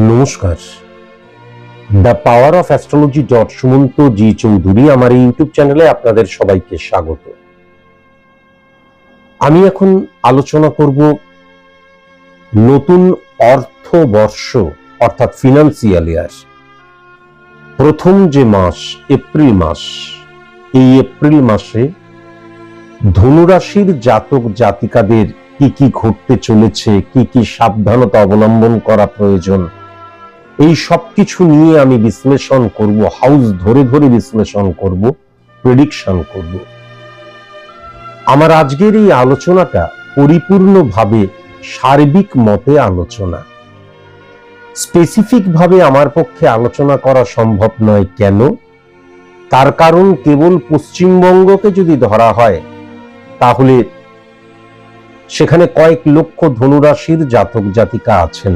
নমস্কার। The power of astrology Sumanta ji Chowdhury আমার এই ইউটিউব চ্যানেলে আপনাদের সবাইকে স্বাগত। আমি এখন আলোচনা করব নতুন অর্থবর্ষ অর্থাৎ ফিনান্সিয়াল ইয়ার প্রথম যে মাস এপ্রিল মাস, এই এপ্রিল মাসে ধনুরাশির জাতক জাতিকাদের কি কি ঘটতে চলেছে, কি কি সাবধানতা অবলম্বন করা প্রয়োজন, এই সবকিছু নিয়ে আমি বিশ্লেষণ করব, হাউস ধরে ধরে বিশ্লেষণ করব, প্রেডিকশন করব। আমার আজকের এই আলোচনাটা পরিপূর্ণভাবে সার্বিক মতে আলোচনা, স্পেসিফিক ভাবে আমার পক্ষে আলোচনা করা সম্ভব নয়। কেন? তার কারণ কেবল পশ্চিমবঙ্গকে যদি ধরা হয় তাহলে সেখানে কয়েক লক্ষ ধনুরাশির জাতক জাতিকা আছেন।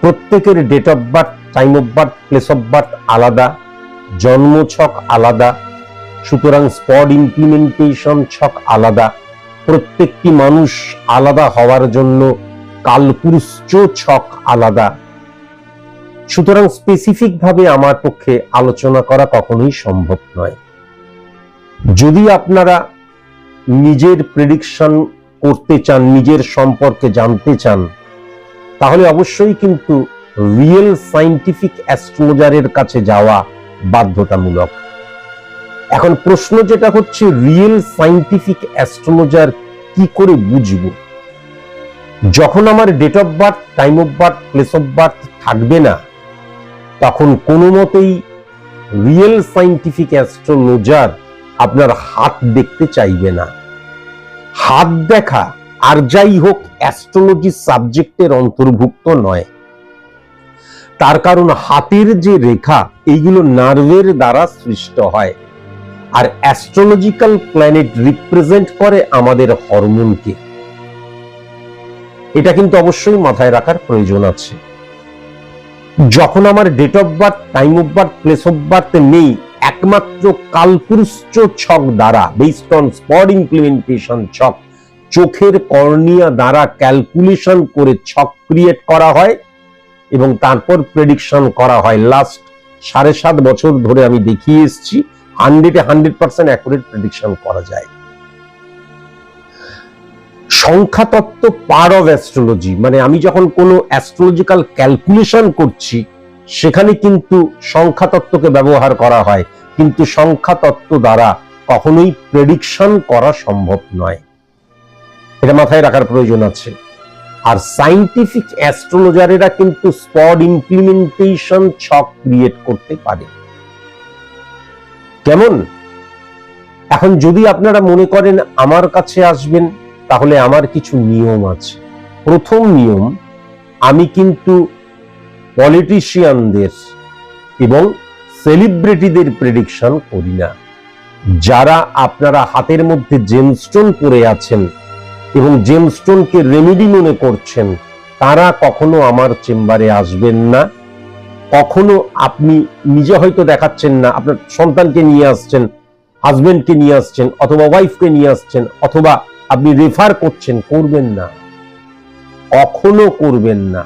প্রত্যেকের date of birth, time of birth, place of birth আলাদা, জন্ম ছক আলাদা, সুতরাং স্পট ইমপ্লিমেন্টেশন ছক আলাদা। প্রত্যেকটি মানুষ আলাদা হওয়ার জন্য কালপুরুষ ছক আলাদা। সুতরাং স্পেসিফিক ভাবে আমার পক্ষে আলোচনা করা কখনোই সম্ভব নয়। যদি আপনারা নিজের প্রেডিকশন করতে চান, নিজের সম্পর্কে জানতে চান, তাহলে অবশ্যই কিন্তু রিয়েল সায়েন্টিফিক অ্যাস্ট্রোলজারের কাছে যাওয়া বাধ্যতামূলক। এখন প্রশ্ন যেটা হচ্ছে, রিয়েল সায়েন্টিফিক অ্যাস্ট্রোলজার কি করে বুঝব? যখন আমার date of birth, time of birth, place of birth থাকবে না, তখন কোনো মতেই রিয়েল সায়েন্টিফিক অ্যাস্ট্রোলজার আপনার হাত দেখতে চাইবে না। হাত দেখা আর যাই হোক অ্যাস্ট্রোলজি সাবজেক্টের অন্তর্ভুক্ত নয়। তার কারণ হাতের যে রেখা, এইগুলো নার্ভের দ্বারা সৃষ্ট হয়, আর অ্যাস্ট্রোলজিক্যাল প্ল্যানেট রিপ্রেজেন্ট করে আমাদের হরমোনকে। এটা কিন্তু অবশ্যই মাথায় রাখার প্রয়োজন আছে। যখন আমার date of birth, time of birth, place of birth নেই, একমাত্র কালপুরুষ ছক দ্বারা, বেসড অন স্পট ইমপ্লিমেন্টেশন ছক, চোখের কর্নিয়া দ্বারা ক্যালকুলেশন করে ছক ক্রিয়েট করা হয় এবং তারপর প্রেডিকশন করা হয়। লাস্ট 7.5 বছর ধরে আমি দেখিয়ে এসেছি 100% অ্যাকুরেট প্রেডিকশন করা যায়। সংখ্যাতত্ত্ব পার্ট অফ অ্যাস্ট্রোলজি, মানে আমি যখন কোনো অ্যাস্ট্রোলজিক্যাল ক্যালকুলেশন করছি সেখানে কিন্তু সংখ্যাতত্ত্বকে ব্যবহার করা হয়, কিন্তু সংখ্যাতত্ত্ব দ্বারা কখনোই প্রেডিকশন করা সম্ভব নয়। এটা মাথায় রাখার প্রয়োজন আছে। আর সায়েন্টিফিক অ্যাস্ট্রোলজারেরা কিন্তু স্পট ইমপ্লিমেন্টেশন ছক ক্রিয়েট করতে পারে। কেমন? এখন যদি আপনারা মনে করেন আমার কাছে আসবেন, তাহলে আমার কিছু নিয়ম আছে। প্রথম নিয়ম, আমি কিন্তু পলিটিশিয়ানদের এবং সেলিব্রিটিদের প্রেডিকশন করি না। যারা আপনারা হাতের মধ্যে জেমস্টোন পরে আছেন এবং জেমস্টোনকে রেমেডি মনে করছেন, তারা কখনো আমার চেম্বারে আসবেন না। কখনো আপনি নিজে হয়তো দেখাচ্ছেন না, আপনার সন্তানকে নিয়ে আসছেন, হাজবেন্ডকে নিয়ে আসছেন, অথবা ওয়াইফকে নিয়ে আসছেন, অথবা আপনি রেফার করছেন, করবেন না, কখনো করবেন না।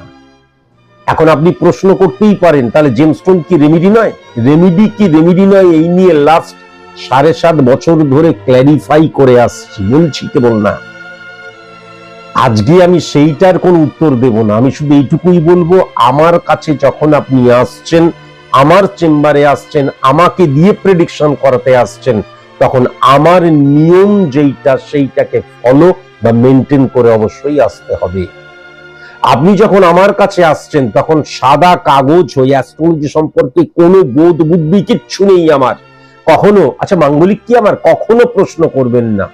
এখন আপনি প্রশ্ন করতেই পারেন, তাহলে জেমস্টোন কি রেমেডি নয়? রেমেডি কি রেমেডি নয়, এই নিয়ে লাস্ট 7.5 বছর ধরে ক্ল্যারিফাই করে আসছি, বলছি কেবল না। আজকে আমি সেইটার কোন উত্তর দেব না। আমি শুধু এইটুকুই বলবো, আমার কাছে যখন আপনি আসছেন, আমার চেম্বারে আসছেন, আমাকে দিয়ে প্রেডিকশন করাতে আসছেন, তখন আমার নিয়ম যেইটা সেইটাকে ফলো বা মেনটেন করে অবশ্যই আসতে হবে। আপনি যখন আমার কাছে আসছেন তখন সাদা কাগজ হয়ে অ্যাস্ট্রোলজি সম্পর্কে কোনো বোধ বুদ্ধি কিচ্ছু নেই আমার। কখনো আচ্ছা মাঙ্গলিক কি আমার, কখনো প্রশ্ন করবেন না,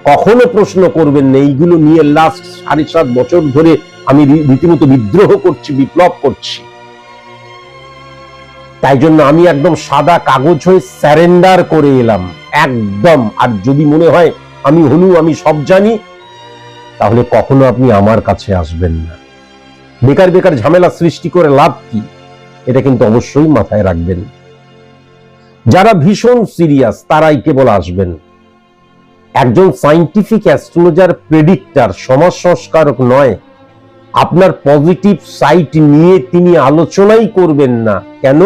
কখনো প্রশ্ন করবেন না। এইগুলো নিয়ে লাস্ট 7.5 বছর ধরে আমি রীতিমতো বিদ্রোহ করছি, বিপ্লব করছি। তাই জন্য আমি একদম সাদা কাগজ হয়ে স্যারেন্ডার করে এলাম একদম। আর যদি মনে হয় আমি হলু, আমি সব জানি, তাহলে কখনো আপনি আমার কাছে আসবেন না। বেকার বেকার ঝামেলা সৃষ্টি করে লাভ কি, এটা কিন্তু অবশ্যই মাথায় রাখবেন। যারা ভীষণ সিরিয়াস তারাই কেবল আসবেন। একজন সায়েন্টিফিক অ্যাস্ট্রোলজার প্রেডিক্টর, সমাজ সংস্কারক নয়। আপনার পজিটিভ সাইড নিয়ে তিনি আলোচনাই করবেন না। কেন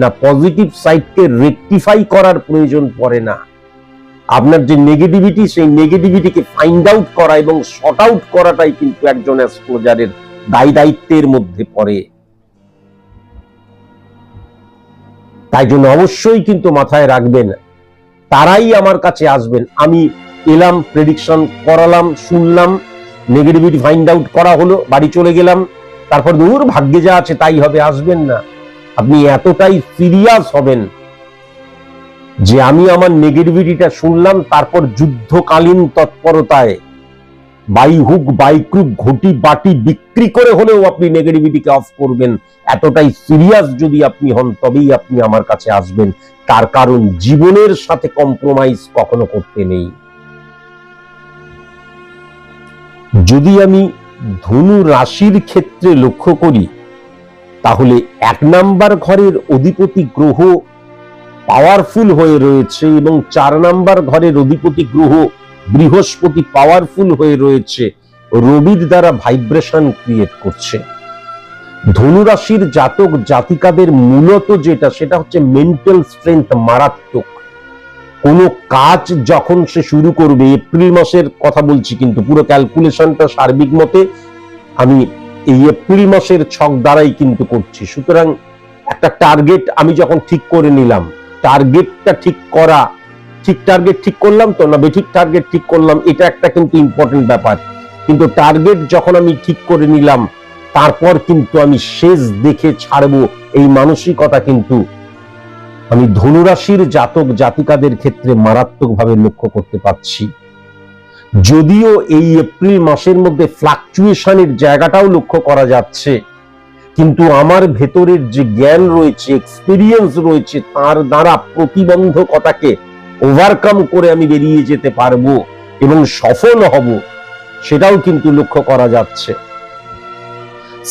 না? পজিটিভ সাইডকে রেকটিফাই করার প্রয়োজন পড়ে না। আপনার যে নেগেটিভিটি, সেই নেগেটিভিটিকে ফাইন্ড আউট করা এবং শর্ট আউট করাটাই কিন্তু একজন অ্যাস্ট্রোলজারের দায়িত্বের মধ্যে পড়ে। তাই জন্য অবশ্যই কিন্তু মাথায় রাখবেন, তারাই আমার কাছে আসবেন। আমি এলাম, প্রেডিকশন করালাম, শুনলাম, নেগেটিভিটি ফাইন্ড আউট করা হলো, বাড়ি চলে গেলাম, তারপর দূর ভাগ্যে যা আছে তাই হবে, আসবেন না। আপনি এতটাই সিরিয়াস হবেন যে আমি আমার নেগেটিভিটিটা শুনলাম, তারপর যুদ্ধকালীন তৎপরতায় বাই হুক বাই ক্রুক ঘটি বাটি বিক্রি করে হলেও আপনি নেগেটিভিটিকে অফ করবেন। এতটাই সিরিয়াস যদি আপনি হন, তবেই আপনি আমার কাছে আসবেন। তার কারণ জীবনের সাথে কম্প্রোমাইজ কখনো করতে নেই। যদি আমি ধনু রাশির ক্ষেত্রে লক্ষ্য করি, তাহলে 1 নাম্বার ঘরের অধিপতি গ্রহ পাওয়ারফুল হয়ে রয়েছে এবং 4 নাম্বার ঘরের অধিপতি গ্রহ বৃহস্পতি পাওয়ারফুল হয়ে রয়েছে, রবির দ্বারা ভাইব্রেশন ক্রিয়েট করছে। ধনুরাশির জাতক জাতিকাদের মূলত যেটা, সেটা হচ্ছে মেন্টাল স্ট্রেংথ মারাত্মক। কোনো কাজ যখন সে শুরু করবে, এপ্রিল মাসের কথা বলছি, কিন্তু পুরো ক্যালকুলেশনটা সার্বিক মতে আমি এই এপ্রিল মাসের ছক দ্বারাই কিন্তু করছি। সুতরাং একটা টার্গেট আমি যখন ঠিক করে নিলাম, টার্গেটটা ঠিক করা, ঠিক টার্গেট ঠিক করলাম তো না বেঠিক টার্গেট ঠিক করলাম, এটা একটা কিন্তু ইম্পর্টেন্ট ব্যাপার। কিন্তু টার্গেট যখন আমি ঠিক করে নিলাম, তারপর কিন্তু আমি শেষ দেখে ছাড়বো, এই মানসিকতা কিন্তু আমি ধনুরাশির জাতক জাতিকাদের ক্ষেত্রে মারাত্মকভাবে লক্ষ্য করতে পাচ্ছি। যদিও এই এপ্রিল মাসের মধ্যে ফ্লাকচুয়েশনের জায়গাটাও লক্ষ্য করা যাচ্ছে, কিন্তু আমার ভেতরের যে জ্ঞান রয়েছে, এক্সপিরিয়েন্স রয়েছে, তার দ্বারা প্রতিবন্ধকতাকে ওভারকাম করে আমি বেরিয়ে যেতে পারবো এবং সফল হব, সেটাও কিন্তু লক্ষ্য করা যাচ্ছে।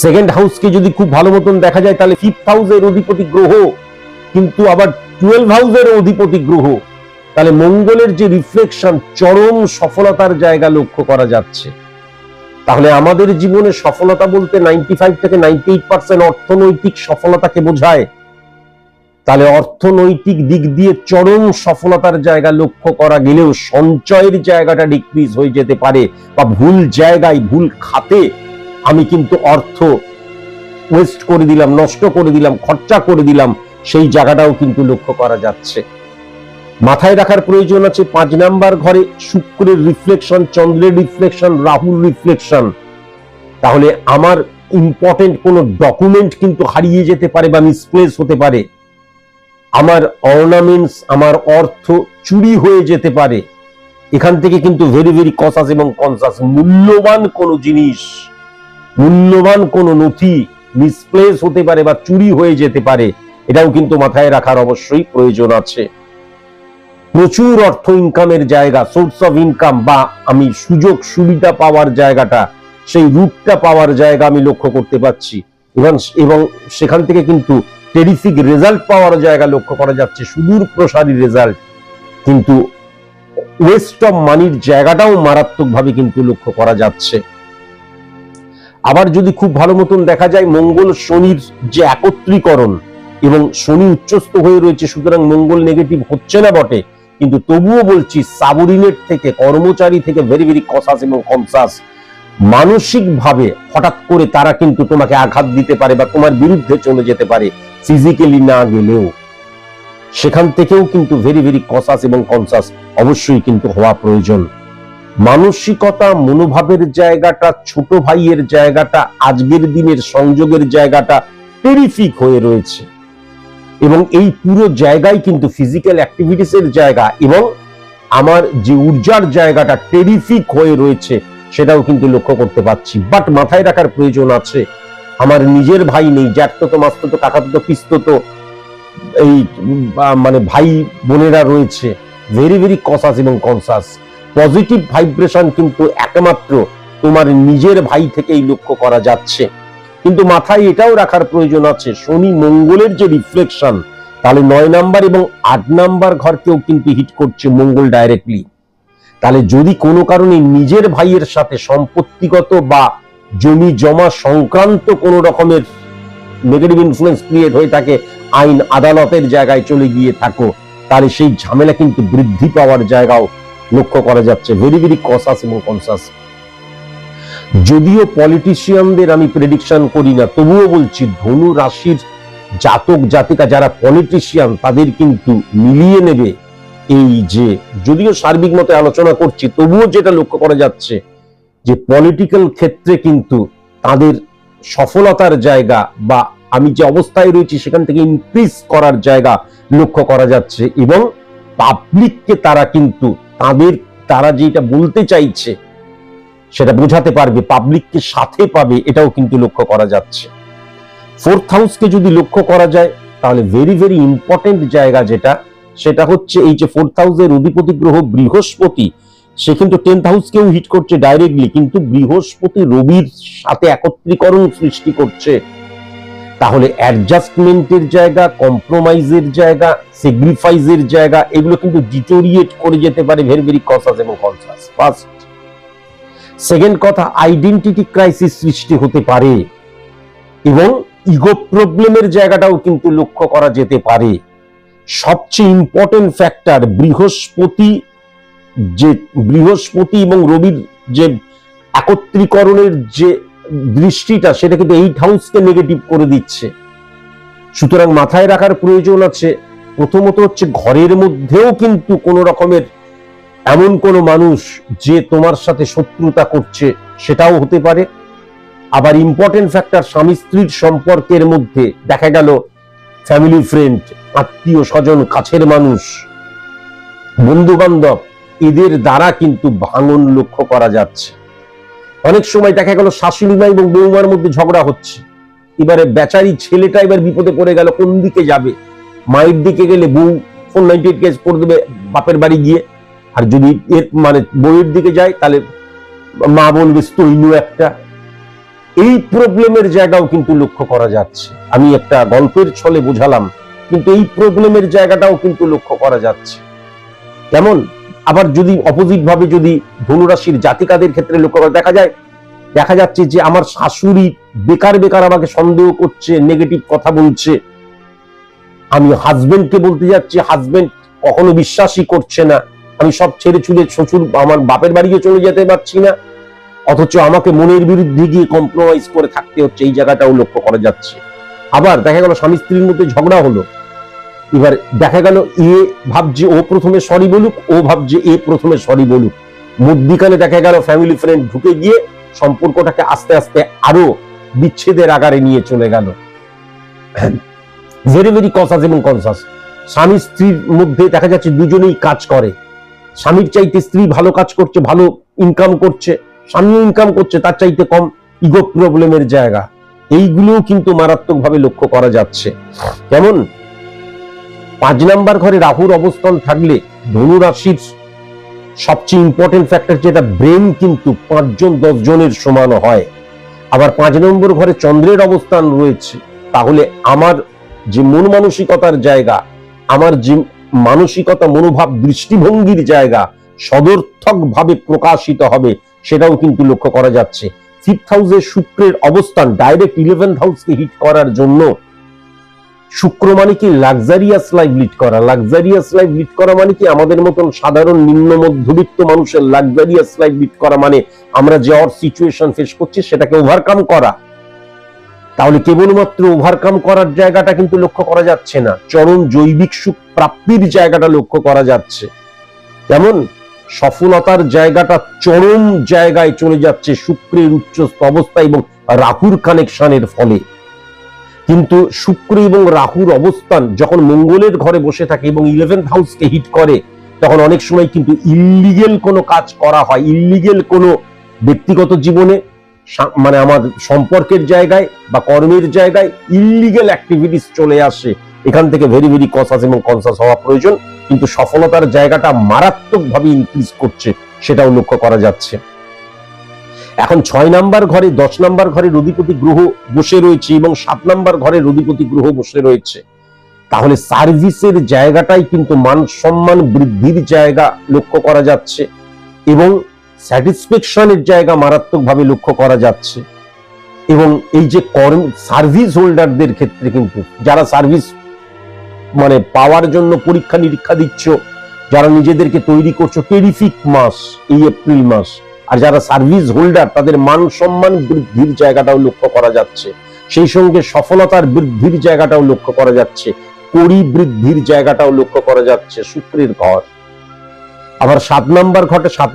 সেকেন্ড হাউসকে যদি খুব ভালো মতন দেখা যায়, তাহলে 5th হাউসের অধিপতি গ্রহ কিন্তু আবার 12 হাউসের অধিপতি গ্রহ, তাহলে মঙ্গলের যে রিফ্লেকশন, চরম সফলতার জায়গা লক্ষ্য করা যাচ্ছে। তাহলে আমাদের জীবনে সফলতা বলতে 95 থেকে 98% অর্থনৈতিক সফলতাকে বোঝায়। তাহলে অর্থনৈতিক দিক দিয়ে চরম সফলতার জায়গা লক্ষ্য করা গেলেও সঞ্চয়ের জায়গাটা ডিক্রিজ হয়ে যেতে পারে, বা ভুল জায়গায় ভুল খাতে আমি কিন্তু অর্থ ওয়েস্ট করে দিলাম, নষ্ট করে দিলাম, খরচা করে দিলাম, সেই জায়গাটাও কিন্তু লক্ষ্য করা যাচ্ছে। মাথায় রাখার প্রয়োজন আছে 5 নাম্বার ঘরে শুক্রের রিফ্লেকশন, চন্দ্রের রিফ্লেকশন, রাহুর রিফ্লেকশন। তাহলে আমার ইম্পর্টেন্ট কোনো ডকুমেন্ট কিন্তু হারিয়ে যেতে পারে বা মিসপ্লেস হতে পারে, আমার অর্নামেন্টস, আমার অর্থ চুরি হয়ে যেতে পারে। এখান থেকে কিন্তু ভেরি ভেরি কসাস এবং কনসাস। মূল্যবান কোনো জিনিস, মূল্যবান কোনো নথি মিসপ্লেস হতে পারে বা চুরি হয়ে যেতে পারে, এটাও কিন্তু মাথায় রাখার অবশ্যই প্রয়োজন আছে। প্রচুর অর্থ ইনকামের জায়গা, সোর্স অফ ইনকাম বা আমি সুযোগ সুবিধা পাওয়ার জায়গাটা, সেই রুটটা পাওয়ার জায়গা আমি লক্ষ্য করতে পারছি এবং সেখান থেকে কিন্তু টেরিফিক রেজাল্ট পাওয়ার জায়গা লক্ষ্য করা যাচ্ছে, সুদূর প্রসারী রেজাল্ট। কিন্তু ওয়েস্ট অফ মানির জায়গাটাও মারাত্মকভাবে কিন্তু লক্ষ্য করা যাচ্ছে। আবার যদি খুব ভালো মতন দেখা যায়, মঙ্গল শনির যে একত্রীকরণ এবং শনি উচ্চস্থ হয়ে রয়েছে, সুতরাং মঙ্গল নেগেটিভ হচ্ছে না বটে, কিন্তু তবুও বলছি সাবঅর্ডিনেট থেকে, কর্মচারী থেকে ভেরি ভেরি কসাস এবং কনসাস। মানসিক ভাবে হঠাৎ করে তারা কিন্তু তোমাকে আঘাত দিতে পারে বা তোমার বিরুদ্ধে চলে যেতে পারে, ফিজিক্যালি না গেলেও। সেখান থেকেও কিন্তু ভেরি ভেরি কসাস এবং কনসাস অবশ্যই কিন্তু হওয়া প্রয়োজন। মানসিকতা, মনোভাবের জায়গাটা, ছোট ভাইয়ের জায়গাটা, আজকের দিনের সংযোগের জায়গাটা টেরিফিক হয়ে রয়েছে এবং এই পুরো জায়গায় কিন্তু ফিজিক্যাল অ্যাক্টিভিটিসের জায়গা এবং আমার যে ঊর্জার জায়গাটা টেরিফিক হয়ে রয়েছে, সেটাও কিন্তু লক্ষ্য করতে পারছি। বাট মাথায় রাখার প্রয়োজন আছে, আমার নিজের ভাই নেই, জ্যাঠতো মাসতো কাকাতো পিস্ততো এই মানে ভাই বোনেরা রয়েছে, ভেরি ভেরি কসাস এবং কনসাস। পজিটিভ ভাইব্রেশন কিন্তু একমাত্র তোমার নিজের ভাই থেকেই লক্ষ্য করা যাচ্ছে। কিন্তু মাথায় এটাও রাখার প্রয়োজন আছে, শনি মঙ্গলের যে রিফ্লেকশন, তাহলে 9 নাম্বার এবং 8 নাম্বার ঘরকেও কিন্তু হিট করছে মঙ্গল ডাইরেক্টলি। তাহলে যদি কোনো কারণে নিজের ভাইয়ের সাথে সম্পত্তিগত বা জমি জমা সংক্রান্ত কোন রকমের নেগেটিভ ইনফ্লুয়েন্স ক্রিয়েট হয়ে থাকে, আইন আদালতের জায়গায় চলে গিয়ে থাকো, তাহলে সেই ঝামেলা কিন্তু বৃদ্ধি পাওয়ার জায়গাও লক্ষ্য করা যাচ্ছে। ভেরি ভেরি কসাস এবং কনসাস। যদিও পলিটিশিয়ানদের আমি প্রেডিকশন করি না, তবুও বলছি ধনু রাশির জাতক জাতিকা যারা পলিটিশিয়ান তাদের কিন্তু মিলিয়ে নেবে। এই যে যদিও সার্বিক মতে আলোচনা করছি, তবুও যেটা লক্ষ্য করা যাচ্ছে যে পলিটিক্যাল ক্ষেত্রে কিন্তু তাদের সফলতার জায়গা বা আমি যে অবস্থায় রয়েছি সেখান থেকে ইনক্রিজ করার জায়গা লক্ষ্য করা যাচ্ছে, এবং পাবলিককে তারা কিন্তু তারা যেটা বলতে চাইছে সেটা বোঝাতে পারবে, পাবলিককে সাথে পাবে, এটাও কিন্তু লক্ষ্য করা যাচ্ছে। ফোর্থ হাউসকে যদি লক্ষ্য করা যায় তাহলে ভেরি ভেরি ইম্পর্টেন্ট জায়গা সেটা হচ্ছে এই যে ফোর্থ হাউসের অধিপতি গ্রহ বৃহস্পতি, সে কিন্তু 10th হাউসকেও হিট করছে ডাইরেক্টলি, কিন্তু বৃহস্পতি রবির সাথে একত্রীকরণ সৃষ্টি করছে। তাহলে অ্যাডজাস্টমেন্টের জায়গা, কম্প্রোমাইজের জায়গা, স্যাক্রিফাইসের জায়গা, এগুলো কিন্তু ডিটোরিয়েট করে যেতে পারে। ভেরি ভেরি কনসাস এবং কনসাস। ফার্স্ট। সেকেন্ড কথা, আইডেন্টিটি ক্রাইসিস সৃষ্টি হতে পারে এবং ইগো প্রবলেমের জায়গাটাও কিন্তু লক্ষ্য করা যেতে পারে। সবচেয়ে ইম্পর্টেন্ট ফ্যাক্টর বৃহস্পতি এবং রবির যে একত্রীকরণের যে দৃষ্টিটা, সেটা কিন্তু 8th হাউসকে নেগেটিভ করে দিচ্ছে। সুতরাং মাথায় রাখার প্রয়োজন আছে, প্রথমত হচ্ছে ঘরের মধ্যেও কিন্তু কোন রকমের এমন কোন মানুষ যে তোমার সাথে শত্রুতা করছে সেটাও হতে পারে। আবার ইম্পর্টেন্ট ফ্যাক্টর স্বামী স্ত্রীর সম্পর্কের মধ্যে দেখা গেল ফ্যামিলি ফ্রেন্ড, আত্মীয় স্বজন, কাছের মানুষ, বন্ধু বান্ধব, এদের দ্বারা কিন্তু ভাঙন লক্ষ্য করা যাচ্ছে। অনেক সময় দেখা গেল শাশুড়ি মা এবং বৌমার মধ্যে ঝগড়া হচ্ছে, এবারে বেচারি ছেলেটা এবার বিপদে পড়ে গেল, কোন দিকে যাবে? মায়ের দিকে গেলে বউ 498 কেস করে দেবে বাপের বাড়ি গিয়ে, আর যদি এর মানে বউয়ের দিকে যায় তাহলে মা বলবে স্তৈন্য একটা। এই প্রবলেমের জায়গাও কিন্তু লক্ষ্য করা যাচ্ছে। আমি একটা গল্পের ছলে বোঝালাম, কিন্তু এই প্রবলেমের জায়গাটাও কিন্তু লক্ষ্য করা যাচ্ছে। কেমন? আবার যদি অপোজিট ভাবে যদি ধনুরাশির জাতিকাদের ক্ষেত্রে লক্ষ্য করা দেখা যাচ্ছে যে আমার শাশুড়ি বেকার আমাকে সন্দেহ করছে, নেগেটিভ কথা বলছে, আমি হাজবেন্ডকে বলতে যাচ্ছি, হাজবেন্ড কখনো বিশ্বাসই করছে না, আমি সব ছেড়ে ছুড়ে শ্বশুর আমার বাপের বাড়িতে চলে যেতে পারছি না, অথচ আমাকে মনের বিরুদ্ধে গিয়ে কম্প্রোমাইজ করে থাকতে হচ্ছে, এই জায়গাটাও লক্ষ্য করা যাচ্ছে। আবার দেখা গেল স্বামী স্ত্রীর মধ্যে ঝগড়া হলো, এবার দেখা গেল এ ভাবছে ও প্রথমে সরি বলুক, ও ভাবছে এ প্রথমে সরি বলুক, মধ্যিখানে দেখা গেল ফ্যামিলি ফ্রেন্ড ঢুকে গিয়ে সম্পর্কটাকে আস্তে আস্তে আরো বিচ্ছেদের আকারে নিয়ে চলে গেল। ভেরি ভেরি কনসাস এবং কনসাস। স্বামী স্ত্রীর মধ্যে দেখা যাচ্ছে দুজনেই কাজ করে, স্বামীর চাইতে স্ত্রী ভালো কাজ করছে, ভালো ইনকাম করছে, স্বামীও ইনকাম করছে তার চাইতে কম, ইগো প্রবলেমের জায়গা, এইগুলোও কিন্তু মারাত্মকভাবে লক্ষ্য করা যাচ্ছে। কেমন? 5 নাম্বার ঘরে রাহুর অবস্থান থাকলে ধনু রাশির সবচেয়ে ইম্পর্টেন্ট ফ্যাক্টর যেটা ব্রেন কিন্তু 5 জন 10 জনের সমান হয়। আবার 5 নম্বর ঘরে চন্দ্রের অবস্থান রয়েছে, তাহলে আমার যে মন মানসিকতার জায়গা, আমার যে মানসিকতা, মনোভাব, দৃষ্টিভঙ্গির জায়গা সদর্থক ভাবে প্রকাশিত হবে, সেটাও কিন্তু লক্ষ্য করা যাচ্ছে। 5th হাউসে শুক্রের অবস্থান ডাইরেক্ট 11th হাউসকে হিট করার জন্য, শুক্র মানে কি লাক্সারিয়াস লাইফ লিড করা। লাক্সারিয়াস লাইফ লিড করা মানে কি আমাদের মতন সাধারণ নিম্ন মধ্যবিত্ত মানুষের লাক্সারিয়াস লাইফ লিড করা মানে আমরা যে সিচুয়েশন ফেস করছি সেটাকে ওভারকাম করা। তাহলে কেবলমাত্র ওভারকাম করার জায়গাটা কিন্তু লক্ষ্য করা যাচ্ছে না, চরম জৈবিক সুখ প্রাপ্তির জায়গাটা লক্ষ্য করা যাচ্ছে। যেমন সফলতার জায়গাটা চরম জায়গায় চলে যাচ্ছে শুক্রের উচ্চস্থ অবস্থা এবং রাহুর কানেকশনের ফলে। কিন্তু শুক্র এবং রাহুর অবস্থান যখন মঙ্গলের ঘরে বসে থাকে এবং 11th হাউসকে হিট করে, তখন অনেক সময় কিন্তু ইল্লিগেল কোনো কাজ করা হয়, ইল্লিগেল কোনো ব্যক্তিগত জীবনে মানে আমার সম্পর্কের জায়গায় বা কর্মের জায়গায় ইল্লিগেল অ্যাক্টিভিটিস চলে আসে। এখান থেকে ভেরি ভেরি কনসাস এবং কনসাস হওয়া প্রয়োজন, কিন্তু সফলতার জায়গাটা মারাত্মকভাবে ইনক্রিজ করছে, সেটাও লক্ষ্য করা যাচ্ছে। এখন 6 নাম্বার ঘরে 10 নাম্বার ঘরের অধিপতি গ্রহ বসে রয়েছে এবং 7 নাম্বার ঘরের অধিপতি গ্রহ বসে রয়েছে, তাহলে সার্ভিসের জায়গাটাই কিন্তু মান সম্মান বৃদ্ধির জায়গা লক্ষ্য করা যাচ্ছে এবং স্যাটিসফ্যাকশনের জায়গা মারাত্মকভাবে লক্ষ্য করা যাচ্ছে। এবং এই যে সার্ভিস হোল্ডারদের ক্ষেত্রে কিন্তু যারা সার্ভিস মানে পাওয়ার জন্য পরীক্ষা নিরীক্ষা দিচ্ছ, যারা নিজেদেরকে তৈরি করছো, টেরিফিক মাস এই এপ্রিল মাস। আর যারা সার্ভিস হোল্ডার তাদের মান সম্মান বৃদ্ধির জায়গাটাও লক্ষ্য করা যাচ্ছে, সেই সঙ্গে সফলতার বৃদ্ধির জায়গাটাও লক্ষ্য করা যাচ্ছে, পরিবৃদ্ধির জায়গাটাও লক্ষ্য করা যাচ্ছে শুক্রের ঘর। আবার 7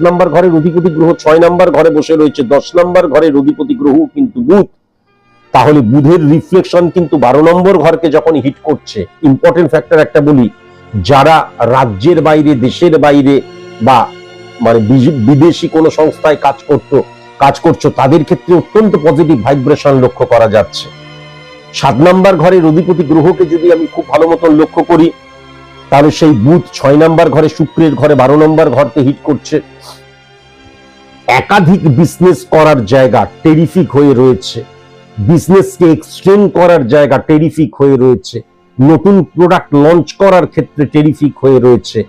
নম্বর ঘরের অধিপতি গ্রহ 6 নম্বর ঘরে বসে রয়েছে, 10 নম্বর ঘরের অধিপতি গ্রহ কিন্তু বুধ। তাহলে বুধের রিফ্লেকশন কিন্তু 12 নম্বর ঘরকে যখন হিট করছে, ইম্পর্টেন্ট ফ্যাক্টর একটা বলি, যারা রাজ্যের বাইরে, দেশের বাইরে বা মানে বিদেশি কোনো সংস্থায় কাজ করছো তাদের ক্ষেত্রে অত্যন্ত পজিটিভ ভাইব্রেশন লক্ষ্য করা যাচ্ছে। 7 নম্বর ঘরের অধিপতি গ্রহকে যদি আমি খুব ভালো মতন লক্ষ্য করি, তাহলে সেই বুধ 6 নম্বর ঘরে, শুক্রের ঘরে 12 নম্বর ঘরকে হিট করছে। একাধিক বিজনেস করার জায়গা টেরিফিক হয়ে রয়েছে, বিজনেসকে এক্সটেন্ড করার জায়গা টেরিফিক হয়ে রয়েছে, নতুন প্রোডাক্ট লঞ্চ করার ক্ষেত্রে টেরিফিক হয়ে রয়েছে,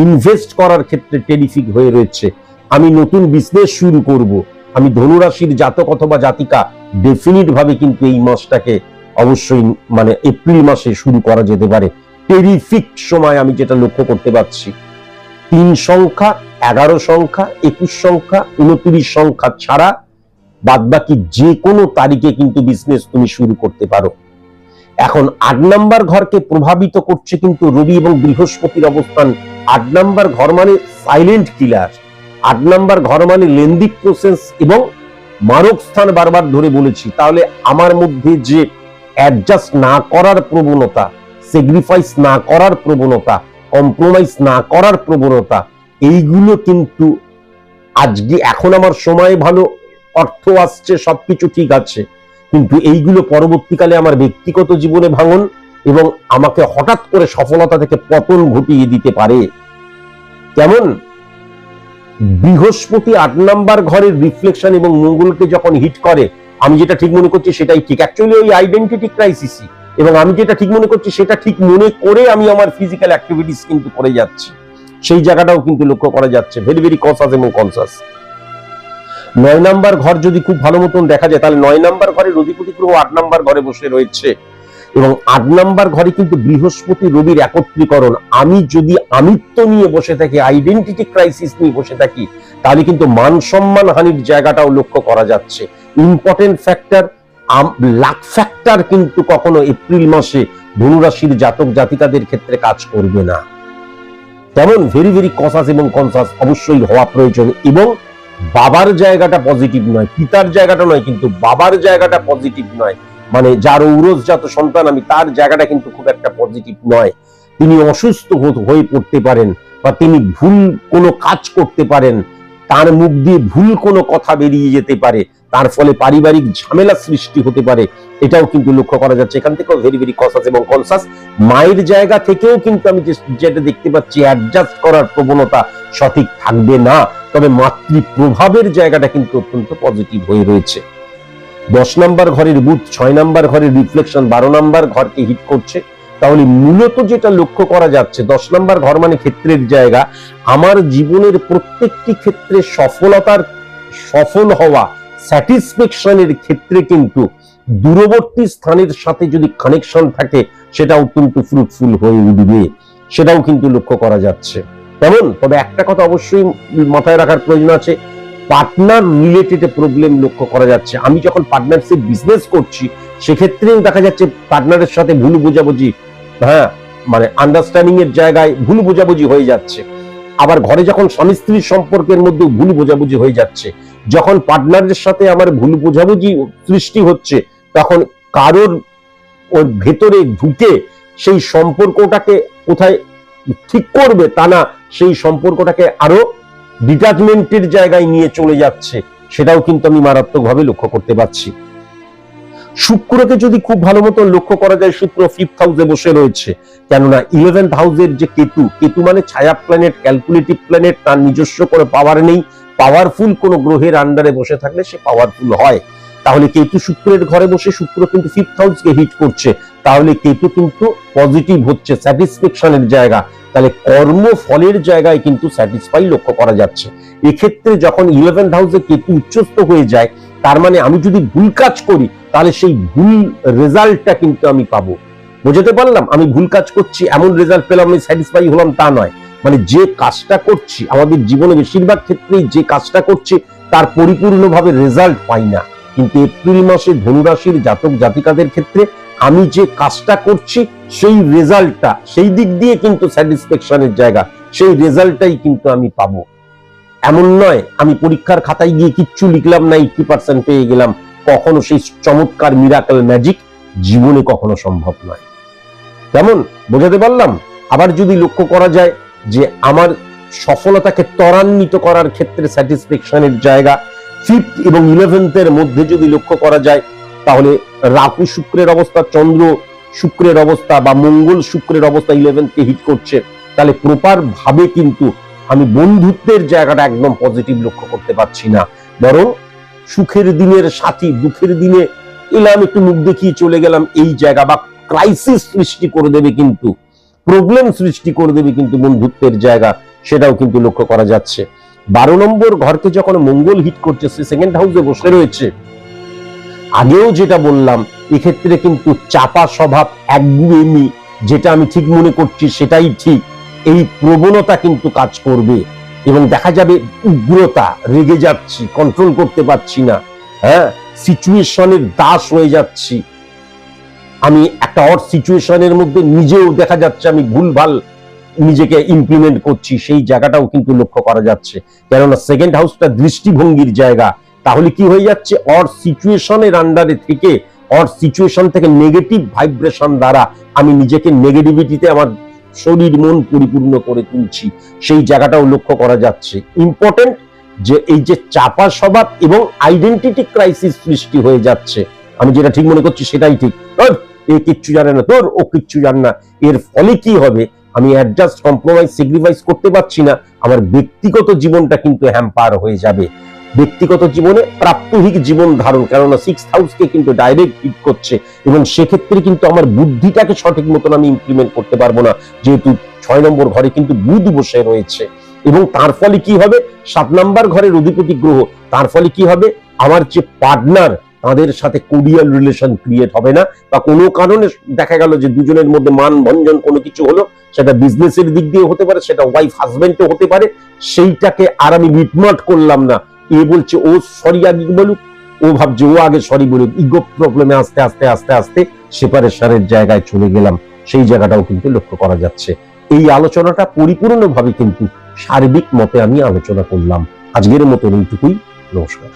ইনভেস্ট করার ক্ষেত্রে টেরিফিক হয়ে রয়েছে। আমি নতুন বিজনেস শুরু করব, আমি ধনুরাশির জাতক অথবা জাতিকা ডেফিনিট ভাবে কিন্তু এই মাসটাকে অবশ্যই মানে এপ্রিল মাসে শুরু করা যেতে পারে। টেরিফিক সময় আমি যেটা লক্ষ্য করতে পারছি, 3 সংখ্যা, 11 সংখ্যা, 21 সংখ্যা, 29 সংখ্যা ছাড়া বাদবাকি যে কোনো তারিখে কিন্তু বিজনেস তুমি শুরু করতে পারো। এখন 8 নম্বর ঘরকে প্রভাবিত করছে কিন্তু রবি এবং বৃহস্পতির অবস্থান। 8 নম্বর ঘর মানে সাইলেন্ট কিলার, 8 নম্বর ঘর মানে লেন্দি প্রসেস এবং মারক স্থান, বারবার ধরে বলেছি। তাহলে আমার মধ্যে যে অ্যাডজাস্ট না করার প্রবণতা, স্যাক্রিফাইস না করার প্রবণতা, কম্প্রোমাইজ না করার প্রবণতা, এইগুলো কিন্তু আজকে এখন আমার সময় ভালো, অর্থ আসছে, সবকিছু ঠিক আছে, কিন্তু এইগুলো পরবর্তীকালে আমার ব্যক্তিগত জীবনে ভাঙন এবং আমাকে হঠাৎ করে সফলতা থেকে পতন ঘটিয়ে দিতে পারে। কেমন? বৃহস্পতি 8 নম্বর ঘরের রিফ্লেকশন এবং মঙ্গলকে যখন হিট করে, আমি যেটা ঠিক মনে করছি সেটাই ঠিক, অ্যাকচুয়ালি ওই আইডেন্টিটি ক্রাইসিসই, এবং আমি যেটা ঠিক মনে করছি সেটা ঠিক মনে করে আমি আমার ফিজিক্যাল অ্যাক্টিভিটিস কিন্তু করে যাচ্ছি, সেই জায়গাটাও কিন্তু লক্ষ্য করা যাচ্ছে। ভেরি ভেরি কনসাস এবং কনসাস। 9 নম্বর ঘর যদি খুব ভালো মতন দেখা যায়, তাহলে 9 নম্বর ঘরের অধিপতি গ্রহ 8 নম্বর ঘরে বসে রয়েছে এবং 8 নম্বর ঘরে কিন্তু বৃহস্পতি রবির একত্রীকরণ। আমি যদি আমিত্ব নিয়ে বসে থাকি, আইডেন্টিটি ক্রাইসিস নিয়ে বসে থাকি, তাহলে কিন্তু মান সম্মান হানির জায়গাটাও লক্ষ্য করা যাচ্ছে। ইম্পর্টেন্ট ফ্যাক্টর, লাক ফ্যাক্টর কিন্তু কখনো এপ্রিল মাসে ধনুরাশির জাতক জাতিকাদের ক্ষেত্রে কাজ করবে না। তেমন ভেরি ভেরি কনসাস এবং কনসাস অবশ্যই হওয়া প্রয়োজন। এবং বাবার জায়গাটা পজিটিভ নয়, পিতার জায়গাটা নয়, কিন্তু বাবার জায়গাটা পজিটিভ নয়, মানে যার ঔরসজাত সন্তান আমি, তার জায়গাটা কিন্তু খুব একটা পজিটিভ নয়। তিনি অসুস্থ হয়ে পড়তে পারেন বা তিনি ভুল কোনো কাজ করতে পারেন, তার মুখ দিয়ে ভুল কোনো কথা বেরিয়ে যেতে পারে, তার ফলে পারিবারিক ঝামেলা সৃষ্টি হতে পারে, এটাও কিন্তু লক্ষ্য করা যাচ্ছে। এখান থেকেও ভেরি ভেরি কনসাস এবং কনসাস। মায়ের জায়গা থেকেও কিন্তু আমি যেটা দেখতে পাচ্ছি, অ্যাডজাস্ট করার প্রবণতা সঠিক থাকবে না, তবে মাতৃ প্রভাবের জায়গাটা কিন্তু অত্যন্ত পজিটিভ হয়ে রয়েছে। 10 নম্বর ঘরের বুধ 6 নম্বর ঘরের রিফ্লেকশন 12 নম্বর ঘরকে হিট করছে। তাহলে মূলত যেটা লক্ষ্য করা যাচ্ছে, 10 নম্বর ঘর মানে ক্ষেত্রের জায়গা, আমার জীবনের প্রত্যেকটি ক্ষেত্রে সফল হওয়া, স্যাটিসফ্যাকশনের ক্ষেত্রে কিন্তু দূরবর্তী স্থানের সাথে যদি কানেকশন থাকে, সেটা অত্যন্ত ফ্রুটফুল হয়ে উঠবে, সেটাও কিন্তু লক্ষ্য করা যাচ্ছে। তেমন তবে একটা কথা অবশ্যই মাথায় রাখার প্রয়োজন আছে, পার্টনার রিলেটেড প্রবলেম লক্ষ্য করা যাচ্ছে। আমি যখন পার্টনারশিপ বিজনেস করছি, সেক্ষেত্রেও দেখা যাচ্ছে পার্টনারের সাথে ভুল বোঝাবুঝি, মানে আন্ডারস্ট্যান্ডিং এর জায়গায় ভুল বোঝাবুঝি হয়ে যাচ্ছে। আবার ঘরে যখন স্বামী স্ত্রীর সম্পর্কের মধ্যে ভুল বোঝাবুঝি হয়ে যাচ্ছে, যখন পার্টনারের সাথে আমার ভুল বোঝাবুঝি সৃষ্টি হচ্ছে, তখন কারোর ওর ভেতরে ঢুকে সেই সম্পর্কটাকে কোথায় ঠিক করবে তা না, সেই সম্পর্কটাকে আরো ডিটাচমেন্টের জায়গায় নিয়ে চলে যাচ্ছে, সেটাও কিন্তু আমি মারাত্মকভাবে লক্ষ্য করতে পারছি। শুক্রকে যদি খুব ভালো মতো লক্ষ্য করা যায়, শুক্র 5th হাউসে বসে রয়েছে, কেননা 11th হাউসের যে কেতু মানে ছায়া প্ল্যানেট, ক্যালকুলেটিভ প্ল্যানেট, তার নিজস্ব করে পাওয়ার নেই। পাওয়ারফুল কোন গ্রহের আন্ডারে বসে থাকলে সে পাওয়ারফুল হয়। তাহলে কেতু শুক্রের ঘরে বসে শুক্র কিন্তু 5th হাউসকে হিট করছে, তাহলে কেতু কিন্তু পজিটিভ হচ্ছে, স্যাটিসফ্যাকশনের জায়গা, তাহলে কর্মফলের জায়গায় কিন্তু স্যাটিসফাই লক্ষ্য করা যাচ্ছে। এক্ষেত্রে যখন 11th হাউসে কেতু উচ্চস্থ হয়ে যায়, তার মানে আমি যদি ভুল কাজ করি তাহলে সেই ভুল রেজাল্টটা কিন্তু আমি পাবো। বুঝতে পারলাম? আমি ভুল কাজ করছি, এমন রেজাল্ট পেলাম, আমি স্যাটিসফাই হলাম তা নয়। মানে যে কাজটা করছি, আমাদের জীবনে বেশিরভাগ ক্ষেত্রেই যে কাজটা করছি তার পরিপূর্ণভাবে রেজাল্ট পাই না। কিন্তু এপ্রিল মাসে ধনুরাশির জাতক জাতিকাদের ক্ষেত্রে আমি যে কাজটা করছি সেই রেজাল্টটা, সেই দিক দিয়ে কিন্তু স্যাটিসফ্যাকশনের জায়গা, সেই রেজাল্টটাই কিন্তু আমি পাবো। এমন নয় আমি পরীক্ষার খাতায় গিয়ে কিচ্ছু লিখলাম না, 80% পেয়ে গেলাম। কখনো সেই চমৎকার মিরাকল ম্যাজিক জীবনে কখনো সম্ভব নয়। কেমন বোঝাতে পারলাম? আবার যদি লক্ষ্য করা যায় যে আমার সফলতাকে ত্বরান্বিত করার ক্ষেত্রে স্যাটিসফ্যাকশনের জায়গা 5th এবং 11th এর মধ্যে যদি লক্ষ্য করা যায়, তাহলে রাহু শুক্রের অবস্থা, চন্দ্র শুক্রের অবস্থা বা মঙ্গল শুক্রের অবস্থা 11th কে হিট করছে, তাহলে প্রপার ভাবে কিন্তু আমি বন্ধুত্বের জায়গাটা একদম পজিটিভ লক্ষ্য করতে পারছি না। বরং সুখের দিনের সাথী, দুঃখের দিনে এলাম একটু মুখ দেখিয়ে চলে গেলাম, এই জায়গা বা ক্রাইসিস সৃষ্টি করে দেবে, কিন্তু প্রবলেম সৃষ্টি করে দেবে কিন্তু বন্ধুত্বের জায়গা, সেটাও কিন্তু লক্ষ্য করা যাচ্ছে। 12 নম্বর ঘরকে যখন মঙ্গল হিট করছে, সে সেকেন্ড হাউসে বসে রয়েছে। আগেও যেটা বললাম, এক্ষেত্রে কিন্তু চাপা স্বভাব, একগুয়েমি, যেটা আমি ঠিক মনে করছি সেটাই ঠিক, এই প্রবণতা কিন্তু কাজ করবে এবং দেখা যাবে উগ্রতা, রেগে যাচ্ছি, কন্ট্রোল করতে পারছি না, হ্যাঁ, সিচুয়েশনের দাস হয়ে যাচ্ছি। আমি একটা অড সিচুয়েশনের মধ্যে নিজেও দেখা যাচ্ছে আমি ভুলভাল নিজেকে ইমপ্লিমেন্ট করছি, সেই জায়গাটাও কিন্তু লক্ষ্য করা যাচ্ছে। কেননা সেকেন্ড হাউসটা দৃষ্টিভঙ্গির জায়গা। তাহলে কি হয়ে যাচ্ছে, অড সিচুয়েশনের আন্ডারে থেকে, অড সিচুয়েশন থেকে নেগেটিভ ভাইব্রেশন দ্বারা আমি নিজেকে নেগেটিভিটিতে আমার শরীর মন পরিপূর্ণ করে তুলছি, সেই জায়গাটাও লক্ষ্য করা যাচ্ছে। ইম্পর্টেন্ট যে এই যে চাপা স্বভাব এবং আইডেন্টিটি ক্রাইসিস সৃষ্টি হয়ে যাচ্ছে, আমি যেটা ঠিক মনে করছি সেটাই ঠিক, এ কিচ্ছু জানে না, তোর ও কিচ্ছু জানে না। এর ফলে কি হবে, আমি অ্যাডজাস্ট, কম্প্রোমাইজ, স্যাক্রিফাইস করতে পারছি না, আমার ব্যক্তিগত জীবনটা কিন্তু হ্যাম্পার হয়ে যাবে। ব্যক্তিগত জীবনে প্রাত্যহিক জীবন ধারণ, কেননা 6th হাউসকে কিন্তু ডাইরেক্ট হিট করছে এবং সেক্ষেত্রে কিন্তু আমার বুদ্ধিটাকে সঠিক মতন আমি ইমপ্লিমেন্ট করতে পারবো না, যেহেতু 6 নম্বর ঘরে কিন্তু বুধ বসে রয়েছে। এবং তার ফলে কি হবে, 7 নম্বর ঘরের অধিপতি গ্রহ, তার ফলে কি হবে, আমার যে পার্টনার, তাদের সাথে কোডিয়াল রিলেশন ক্রিয়েট হবে না, বা কোনো কারণে দেখা গেল যে দুজনের মধ্যে মান ভঞ্জন কোনো কিছু হলো, সেটা বিজনেসের দিক দিয়ে হতে পারে, সেটা ওয়াইফ হাজবেন্ডও হতে পারে, সেইটাকে আর আমি মিটমাট করলাম না। এ বলছে ও সরি আগে বলুক, ও ভাবছে ও আগে সরি বলুক, ইগো প্রবলেমে আস্তে আস্তে আস্তে আস্তে সেপারেশনের জায়গায় চলে গেলাম, সেই জায়গাটাও কিন্তু লক্ষ্য করা যাচ্ছে। এই আলোচনাটা পরিপূর্ণভাবে কিন্তু সার্বিক মতে আমি আলোচনা করলাম। আজকের মতো এইটুকুই, নমস্কার।